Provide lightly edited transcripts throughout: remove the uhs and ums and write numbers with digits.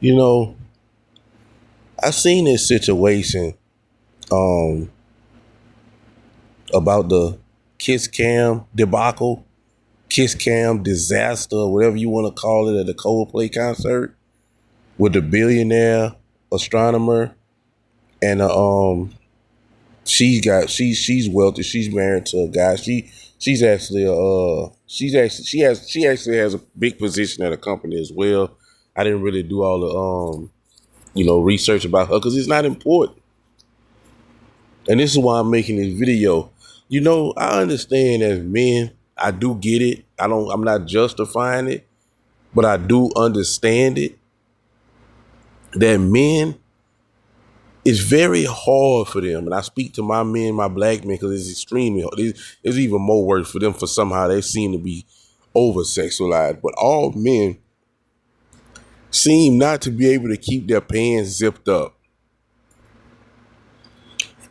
You know, I seen this situation um about the Kiss Cam debacle, Kiss Cam disaster, whatever you want to call it, at the Coldplay concert with the billionaire astronomer and she's wealthy. She's married to a guy. She's actually she actually has a big position at a company as well. I didn't really do all the research about her because it's not important. And this is why I'm making this video. I understand as men, I do get it. I'm not justifying it, but I do understand it that men, it's very hard for them. And I speak to my men, my black men, because it's extremely hard. It's even more worse for them for somehow they seem to be over sexualized. But all men seem not to be able to keep their pants zipped up.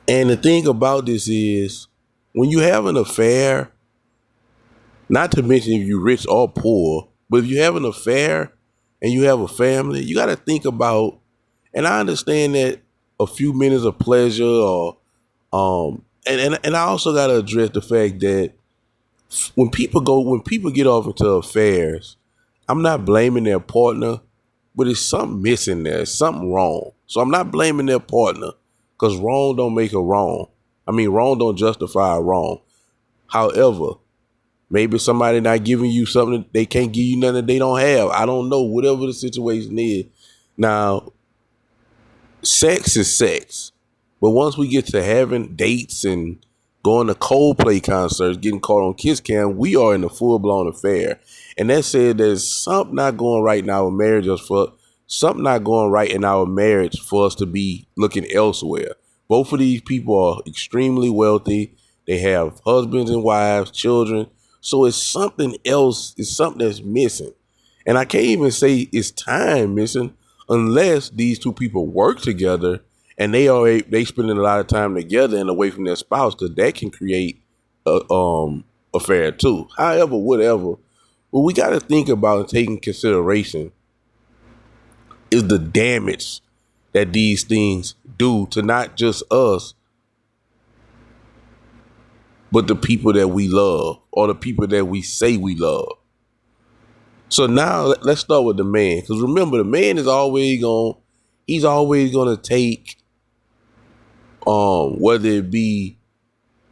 And the thing about this is when you have an affair, not to mention if you're rich or poor, but if you have an affair and you have a family, you got to think about, and I understand that a few minutes of pleasure or, and I also got to address the fact that when people get off into affairs, I'm not blaming their partner, but it's something missing there. It's something wrong. So I'm not blaming their partner because wrong don't make a wrong. I mean, wrong don't justify a wrong. However, maybe somebody not giving you something, they can't give you nothing that they don't have. I don't know, whatever the situation is. Now, sex is sex. But once we get to having dates and going to Coldplay concerts, getting caught on Kiss Cam, we are in a full-blown affair. And that said, there's something not going right in our marriage something not going right in our marriage for us to be looking elsewhere. Both of these people are extremely wealthy. They have husbands and wives, children. So it's something else. It's something that's missing. And I can't even say it's time missing unless these two people work together and they spending a lot of time together and away from their spouse, because that can create a affair too. However, whatever. What we got to think about and take in consideration is the damage that these things do to not just us, but the people that we love or the people that we say we love. So now let's start with the man, because remember, the man is he's always gonna take whether it be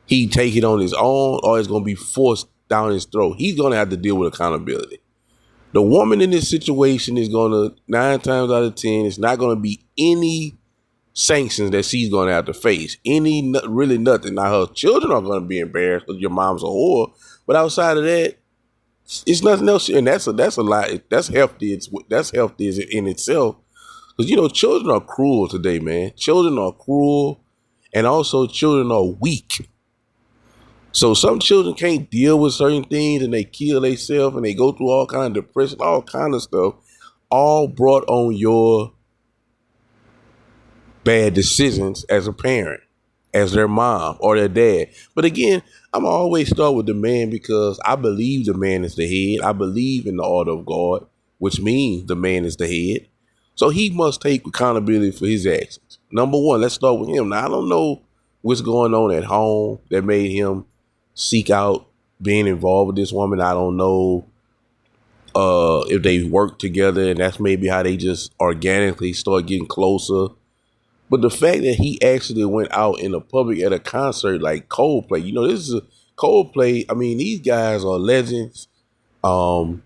he take it on his own or it's gonna be forced down his throat. He's gonna have to deal with accountability. The woman in this situation is gonna 9 times out of 10, it's not gonna be any sanctions that she's gonna have to face. Really nothing. Now her children are gonna be embarrassed because your mom's a whore, but outside of that, it's nothing else, and that's a lot. That's healthy. That's healthy in itself, because children are cruel today, man. Children are cruel, and also children are weak. So some children can't deal with certain things, and they kill themselves, and they go through all kind of depression, all kind of stuff, all brought on your bad decisions as a parent, as their mom or their dad. But again, I'm always start with the man because I believe the man is the head. I believe in the order of God, which means the man is the head. So he must take accountability for his actions. Number one, let's start with him. Now, I don't know what's going on at home that made him seek out being involved with this woman. I don't know if they work together and that's maybe how they just organically start getting closer. But the fact that he actually went out in the public at a concert like Coldplay, this is a Coldplay. I mean, these guys are legends. And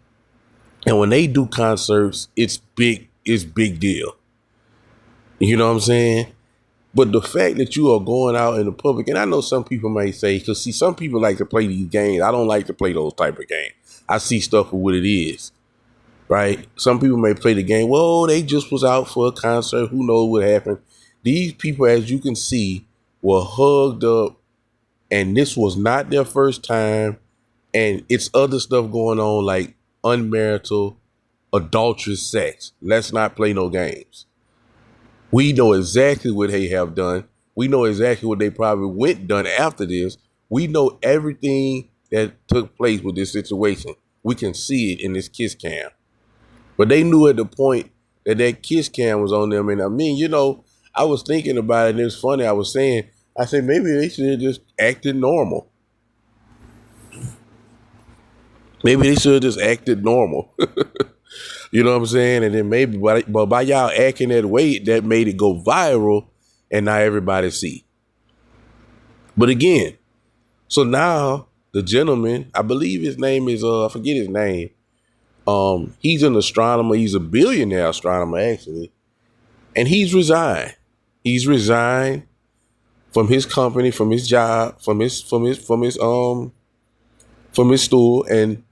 when they do concerts, it's big deal. You know what I'm saying? But the fact that you are going out in the public, and I know some people may say, because see, some people like to play these games. I don't like to play those type of games. I see stuff for what it is, right? Some people may play the game. Well, they just was out for a concert. Who knows what happened? These people, as you can see, were hugged up, and this was not their first time. And it's other stuff going on like unmarital, adulterous sex. Let's not play no games. We know exactly what they have done. We know exactly what they probably went done after this. We know everything that took place with this situation. We can see it in this kiss cam. But they knew at the point that kiss cam was on them. And I mean, I was thinking about it, and it's funny. I said maybe they should have just acted normal. Maybe they should have just acted normal. You know what I'm saying? And then maybe, but by y'all acting that way, that made it go viral, and now everybody see. But again, so now the gentleman, I believe his name is I forget his name. He's an astronomer. He's a billionaire astronomer actually, and he's resigned. He's resigned from his company, from his job, from his stool, and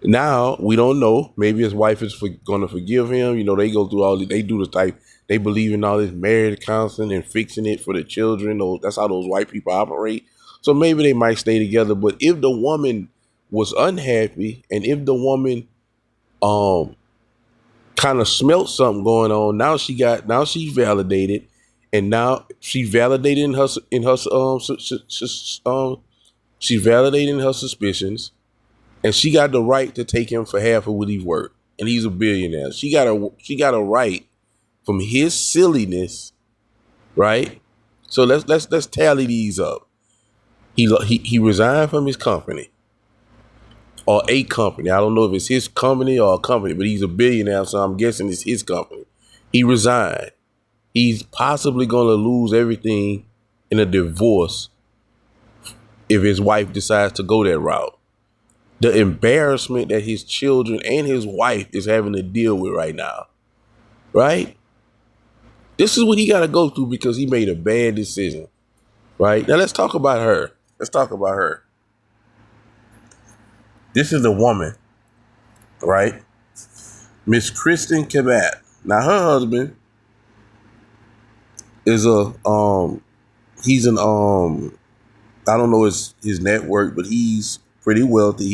now we don't know. Maybe his wife is going to forgive him. They go through all. They do the type. They believe in all this marriage counseling and fixing it for the children. That's how those white people operate. So maybe they might stay together. But if the woman was unhappy, and if the woman kind of smelt something going on, now she's validated, and now she's validating she's validating her suspicions. And she got the right to take him for half of what he's worth. And he's a billionaire. She got a right from his silliness, right? So let's tally these up. He resigned from his company. Or a company. I don't know if it's his company or a company, but he's a billionaire, so I'm guessing it's his company. He resigned. He's possibly gonna lose everything in a divorce if his wife decides to go that route. The embarrassment that his children and his wife is having to deal with right now, right? This is what he got to go through because he made a bad decision, right? Now let's talk about her. This is the woman, right? Miss Kristen Kabat. Now her husband is he's an I don't know his network, but he's pretty wealthy.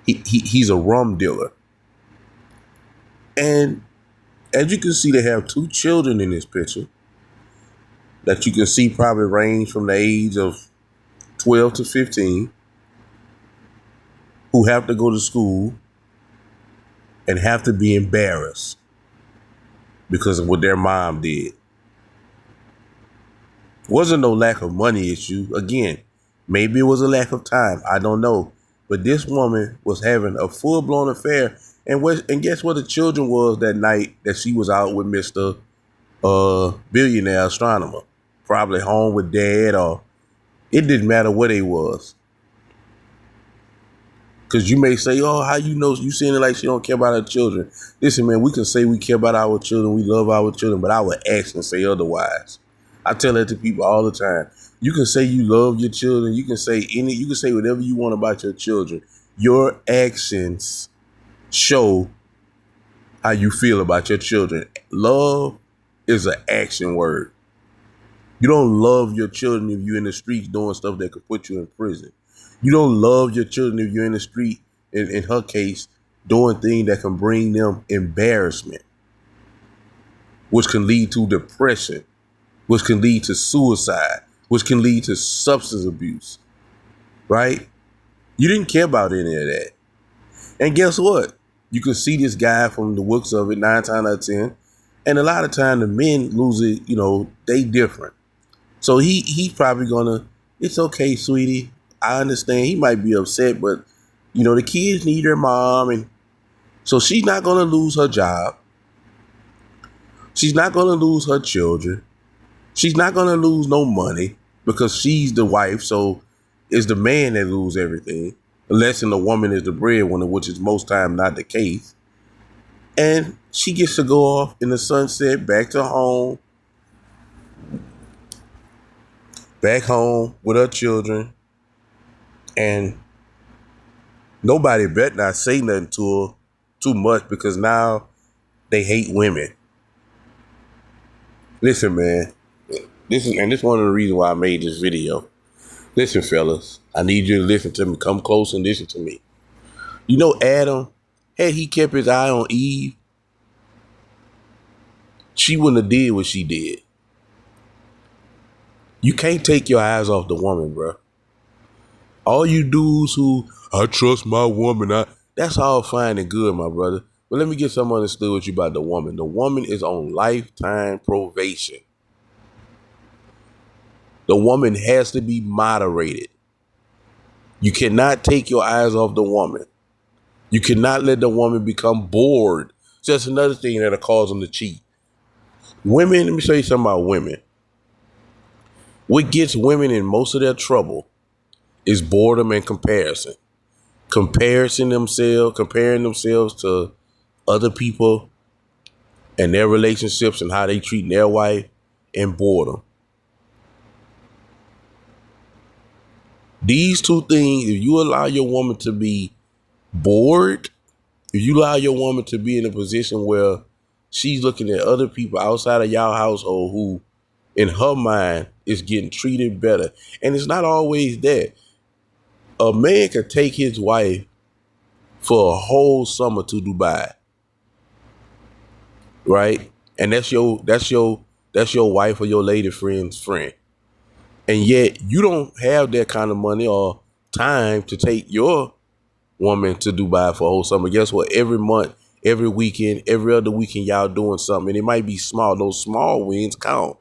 He's a rum dealer. And as you can see, they have 2 children in this picture that you can see probably range from the age of 12 to 15 who have to go to school and have to be embarrassed because of what their mom did. Wasn't no lack of money issue. Again, maybe it was a lack of time. I don't know. But this woman was having a full-blown affair. And guess what the children was that night that she was out with Mr. Billionaire astronomer? Probably home with dad, or it didn't matter where they was. Because you may say, oh, how you know? You saying it like she don't care about her children. Listen, man, we can say we care about our children. We love our children. But our actions say otherwise. I tell that to people all the time. You can say you love your children. You can say whatever you want about your children. Your actions show how you feel about your children. Love is an action word. You don't love your children if you're in the streets doing stuff that could put you in prison. You don't love your children if you're in the street, in her case, doing things that can bring them embarrassment, which can lead to depression, which can lead to suicide, which can lead to substance abuse, right? You didn't care about any of that. And guess what? You can see this guy from the looks of it 9 times out of 10. And a lot of time the men lose it, they different. So he's probably gonna, it's okay, sweetie. I understand he might be upset, but the kids need their mom. And so she's not gonna lose her job. She's not gonna lose her children. She's not gonna lose no money because she's the wife. So it's the man that loses everything. Unless the woman is the breadwinner, which is most time not the case. And she gets to go off in the sunset, back home with her children. And nobody better not say nothing to her too much because now they hate women. Listen, man, this is one of the reasons why I made this video. Listen, fellas, I need you to listen to me. Come close and listen to me. Adam, had he kept his eye on Eve, she wouldn't have did what she did. You can't take your eyes off the woman, bro. All you dudes who, I trust my woman, that's all fine and good, my brother. But let me get some understood with you about the woman. The woman is on lifetime probation. The woman has to be moderated. You cannot take your eyes off the woman. You cannot let the woman become bored. Just another thing that'll cause them to cheat. Women, let me show you something about women. What gets women in most of their trouble is boredom and comparison. Comparing themselves to other people and their relationships and how they treat their wife, and boredom. These two things, if you allow your woman to be bored, if you allow your woman to be in a position where she's looking at other people outside of y'all household who, in her mind, is getting treated better. And it's not always that. A man could take his wife for a whole summer to Dubai, right? And that's your wife or your lady friend's friend. And yet you don't have that kind of money or time to take your woman to Dubai for a whole summer. Guess what? Every month, every weekend, every other weekend, y'all doing something. And it might be small. Those small wins count.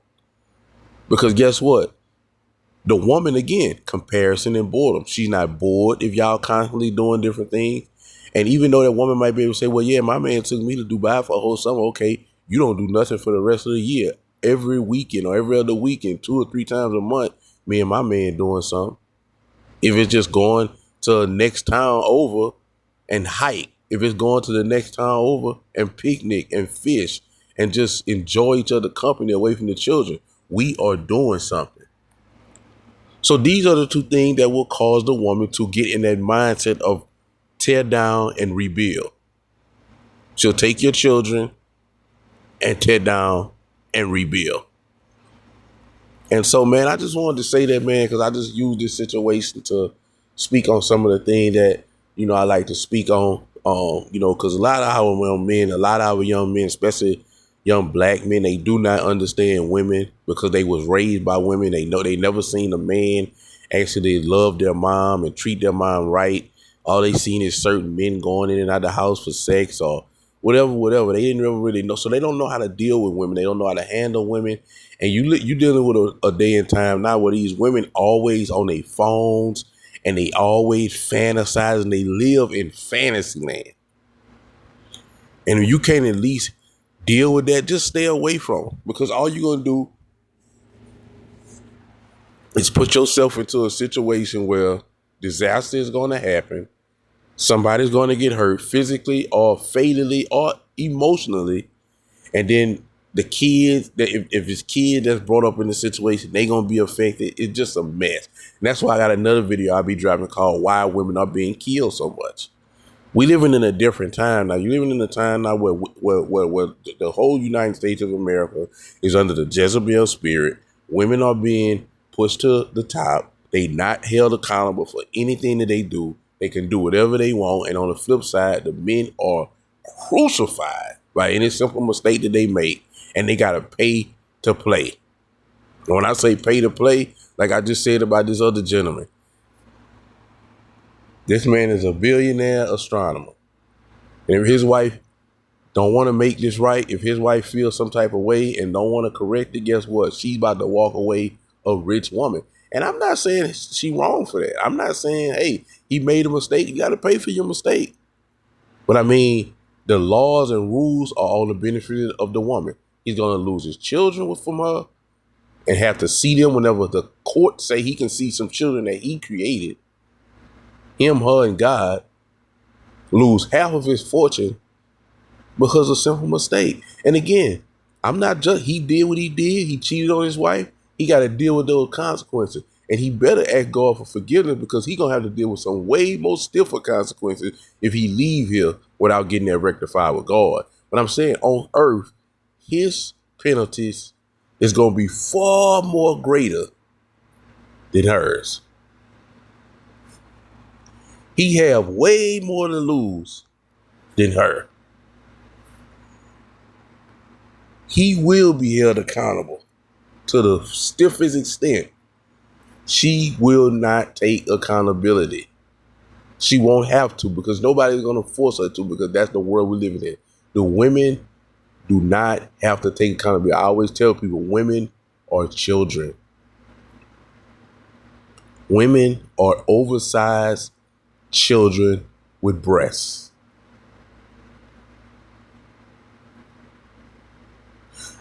Because guess what? The woman, again, comparison and boredom. She's not bored if y'all constantly doing different things. And even though that woman might be able to say, well, yeah, my man took me to Dubai for a whole summer. Okay, you don't do nothing for the rest of the year. Every weekend or every other weekend, 2 or 3 times a month, me and my man doing something. If it's just going to the next town over and hike, if it's going to the next town over and picnic and fish and just enjoy each other's company away from the children, we are doing something. So these are the two things that will cause the woman to get in that mindset of tear down and rebuild. She'll take your children and tear down and rebuild. And so, man, I just wanted to say that, man, because I just used this situation to speak on some of the things that, I like to speak on, because a lot of our young men, especially young black men, they do not understand women because they was raised by women. They know they never seen a man actually love their mom and treat their mom right. All they seen is certain men going in and out of the house for sex or whatever. They didn't ever really know. So they don't know how to deal with women. They don't know how to handle women. And you dealing with a day and time now where these women always on their phones and they always fantasize and they live in fantasy land. And if you can't at least deal with that, just stay away from them, because all you're going to do is put yourself into a situation where disaster is going to happen. Somebody's going to get hurt physically or fatally or emotionally. And then the kids, if it's kids that's brought up in the situation, they going to be affected. It's just a mess. And that's why I got another video I'll be driving called Why Women Are Being Killed So Much. We living in a different time now. You're living in a time now where the whole United States of America is under the Jezebel spirit. Women are being pushed to the top. They not held accountable for anything that they do. They can do whatever they want. And on the flip side, the men are crucified by any simple mistake that they make. And they got to pay to play. And when I say pay to play, like I just said about this other gentleman, this man is a billionaire astronomer. And if his wife don't want to make this right, if his wife feels some type of way and don't want to correct it, guess what? She's about to walk away a rich woman. And I'm not saying she wrong for that. I'm not saying, hey, he made a mistake. You got to pay for your mistake. But I mean, the laws and rules are on the benefit of the woman. He's going to lose his children from her and have to see them whenever the court say he can see some children that he created. Him, her, and God lose half of his fortune because of simple mistake. And again, I'm not just, he did what he did. He cheated on his wife. He got to deal with those consequences. And he better ask God for forgiveness, because he going to have to deal with some way more stiffer consequences if he leave here without getting that rectified with God. But I'm saying on earth, his penalties is going to be far more greater than hers. He have way more to lose than her. He will be held accountable to the stiffest extent. She will not take accountability. She won't have to because nobody's going to force her to because that's the world we're living in. The women do not have to take accountability. I always tell people women are children. Women are oversized children with breasts.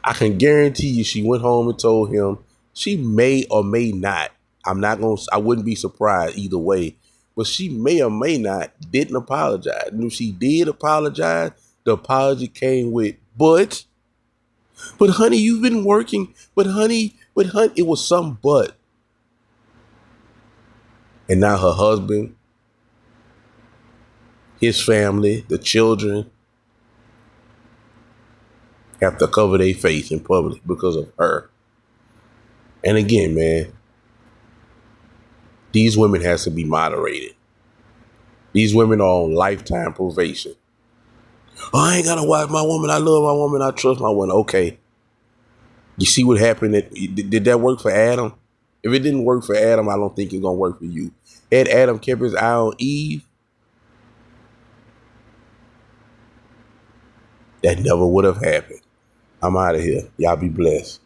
I can guarantee you she went home and told him she may or may not. I wouldn't be surprised either way, but she may or may not didn't apologize. And if she did apologize, the apology came with, but honey, you've been working, but honey, it was some but. And now her husband, his family, the children have to cover their face in public because of her. And again, man, these women has to be moderated. These women are on lifetime probation. Oh, I ain't gotta watch my woman. I love my woman. I trust my woman. Okay. You see what happened? Did that work for Adam? If it didn't work for Adam, I don't think it's gonna work for you. Had Adam kept his eye on Eve, that never would have happened. I'm out of here. Y'all be blessed.